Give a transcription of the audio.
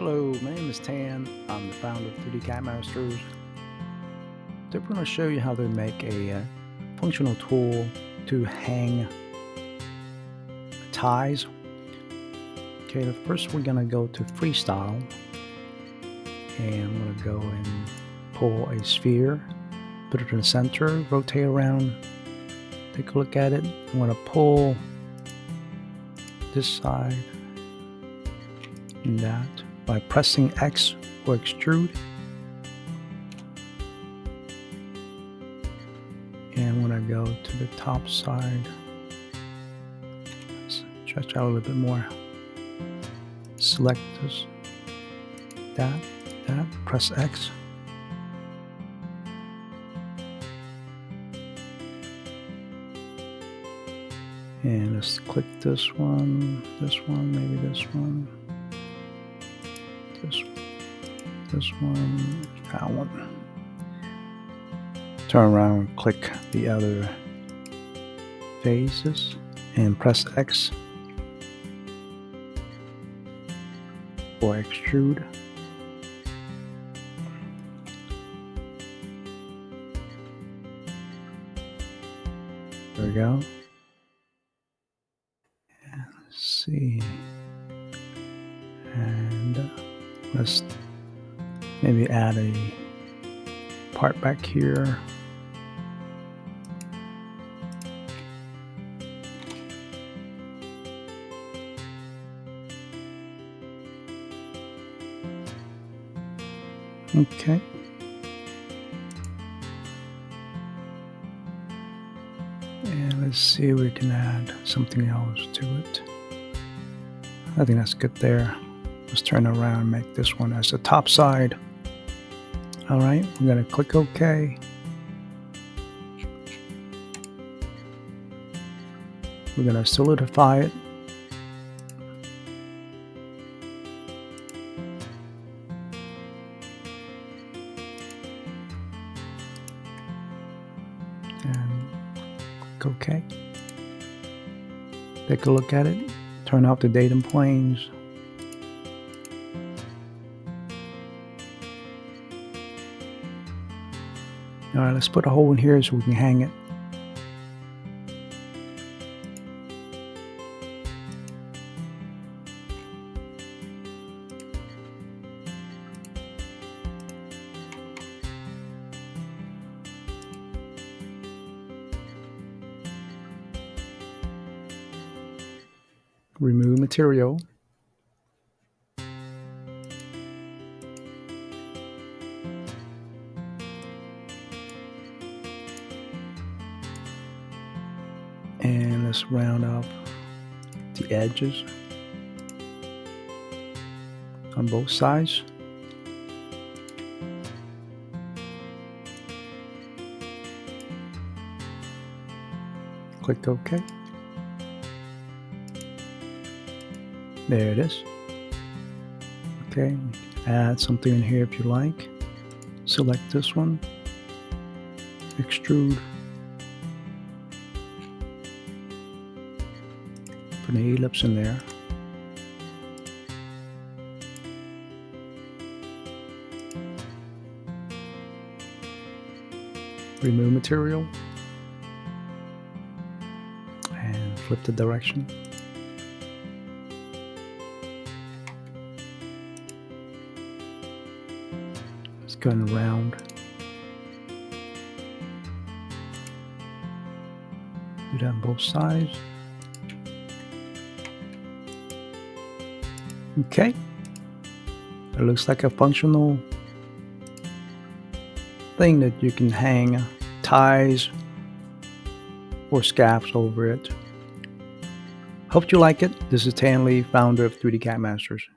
Hello, my name is Tan. I'm the founder of 3D CAD Masters. Today we're going to show you how to make a functional tool to hang ties. Okay, first we're going to go to Freestyle, and I'm going to go and pull a sphere, put it in the center, rotate around, take a look at it. I'm going to pull this side and that by pressing X or extrude. And I'm going to go to the top side, stretch out a little bit more, select this, that, press X. And let's click this one, maybe this one, this one, that one. Turn around and click the other faces and press X or extrude. There we go. And let's see. And let's maybe add a part back here. Okay. And let's see if we can add something else to it. I think that's good there. Let's turn around and make this one as the top side. Alright, I'm going to click OK. We're going to solidify it. And click OK. Take a look at it. Turn off the datum planes. Alright, let's put a hole in here so we can hang it. Remove material. And let's round up the edges on both sides. Click OK. There it is. Okay, add something in here if you like. Select this one, extrude, put an ellipse in there. Remove material and flip the direction. Let's go and round. Do that on both sides. Okay. It looks like a functional thing that you can hang ties or scaffolds over it. Hope you like it. This is Tan Lee, founder of 3D CAD Masters.